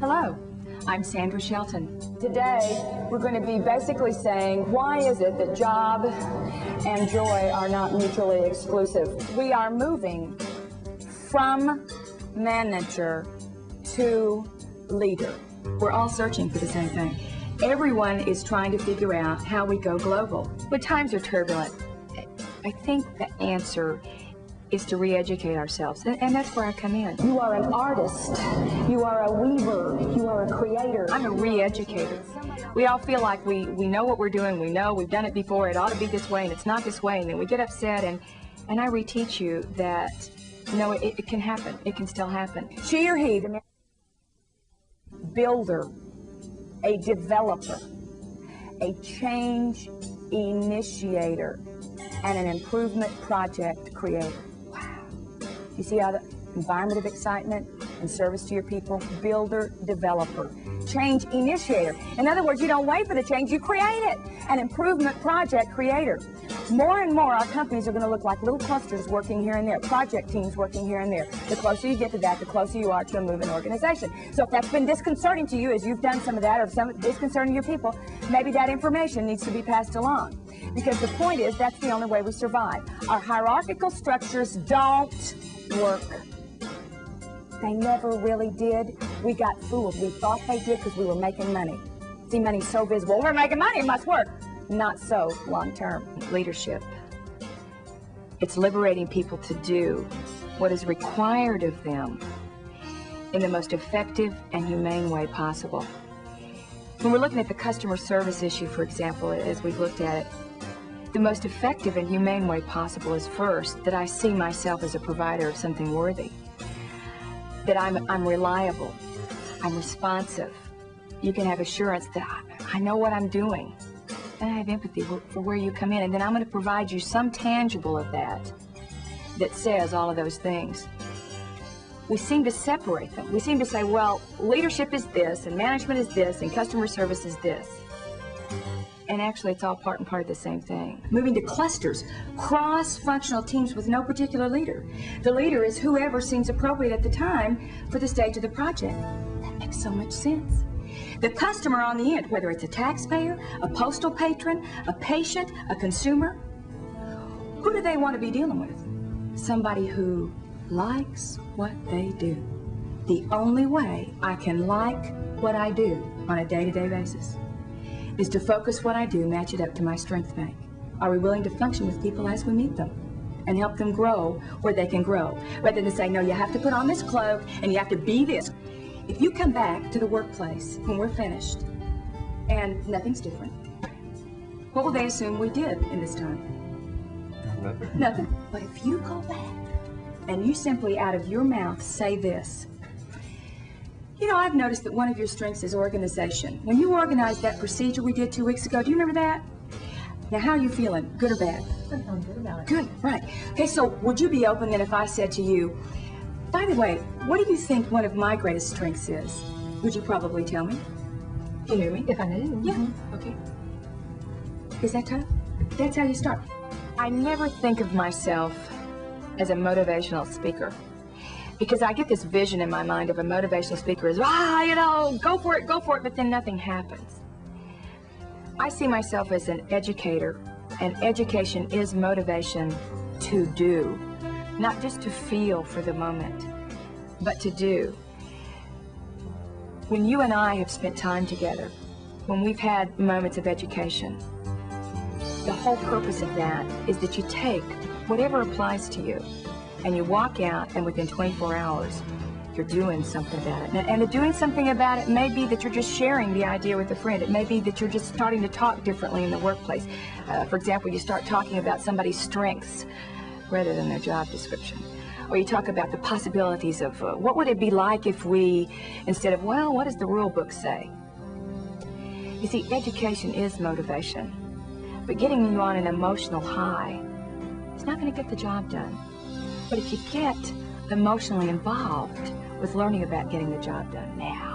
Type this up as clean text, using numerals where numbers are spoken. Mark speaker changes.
Speaker 1: Hello, I'm Sandra Shelton.
Speaker 2: Today, we're going to be basically saying, why is it that job and joy are not mutually exclusive? We are moving from manager to leader.
Speaker 1: We're all searching for the same thing. Everyone is trying to figure out how we go global. When times are turbulent, I think the answer is to re-educate ourselves, and that's where I come in.
Speaker 2: You are an artist, you are a weaver, you are a creator.
Speaker 1: I'm a re-educator. We all feel like we know what we're doing, we know we've done it before, it ought to be this way, and it's not this way, and then we get upset, and I reteach you that, you know, it can happen, it can still happen.
Speaker 2: She or he, the builder, a developer, a change initiator, and an improvement project creator. Wow. You see how the environment of excitement and service to your people? Builder, developer, change initiator. In other words, you don't wait for the change, you create it. An improvement project creator. More and more, our companies are going to look like little clusters working here and there, project teams working here and there. The closer you get to that, the closer you are to a moving organization. So if that's been disconcerting to you, as you've done some of that, or some disconcerting to your people, maybe that information needs to be passed along. Because the point is, that's the only way we survive. Our hierarchical structures don't work. They never really did. We got fooled. We thought they did because we were making money. See, money's so visible. We're making money, it must work. Not so long-term.
Speaker 1: Leadership. It's liberating people to do what is required of them in the most effective and humane way possible. When we're looking at the customer service issue, for example, as we've looked at it, the most effective and humane way possible is first that I see myself as a provider of something worthy, that I'm reliable, I'm responsive. You can have assurance that I know what I'm doing. And I have empathy for where you come in, and then I'm going to provide you some tangible of that says all of those things. We seem to separate them. We seem to say, well, leadership is this, and management is this, and customer service is this. And actually, it's all part and part of the same thing. Moving to clusters, cross-functional teams with no particular leader. The leader is whoever seems appropriate at the time for the stage of the project. That makes so much sense. The customer on the end, whether it's a taxpayer, a postal patron, a patient, a consumer, who do they want to be dealing with? Somebody who likes what they do. The only way I can like what I do on a day-to-day basis is to focus what I do, match it up to my strength bank. Are we willing to function with people as we meet them and help them grow where they can grow, rather than say, no, you have to put on this cloak and you have to be this. If you come back to the workplace when we're finished and nothing's different, what will they assume we did in this time?
Speaker 3: Nothing.
Speaker 1: Nothing. But if you go back and you simply out of your mouth say this, you know, I've noticed that one of your strengths is organization. When you organized that procedure we did 2 weeks ago, do you remember that? Now, how are you feeling? Good or bad?
Speaker 2: I'm feeling good about it.
Speaker 1: Good, right. Okay, so would you be open then if I said to you, by the way, what do you think one of my greatest strengths is? Would you probably tell me? If you knew me?
Speaker 2: If I knew.
Speaker 1: Yeah, okay. Is that tough? That's how you start. I never think of myself as a motivational speaker, because I get this vision in my mind of a motivational speaker as, you know, go for it, but then nothing happens. I see myself as an educator, and education is motivation to do. Not just to feel for the moment, but to do. When you and I have spent time together, when we've had moments of education, the whole purpose of that is that you take whatever applies to you and you walk out, and within 24 hours, you're doing something about it. And the doing something about it may be that you're just sharing the idea with a friend. It may be that you're just starting to talk differently in the workplace. For example, you start talking about somebody's strengths rather than their job description. Or you talk about the possibilities of what would it be like if we, instead of, well, what does the rule book say? You see, education is motivation, but getting you on an emotional high is not going to get the job done. But if you get emotionally involved with learning about getting the job done now,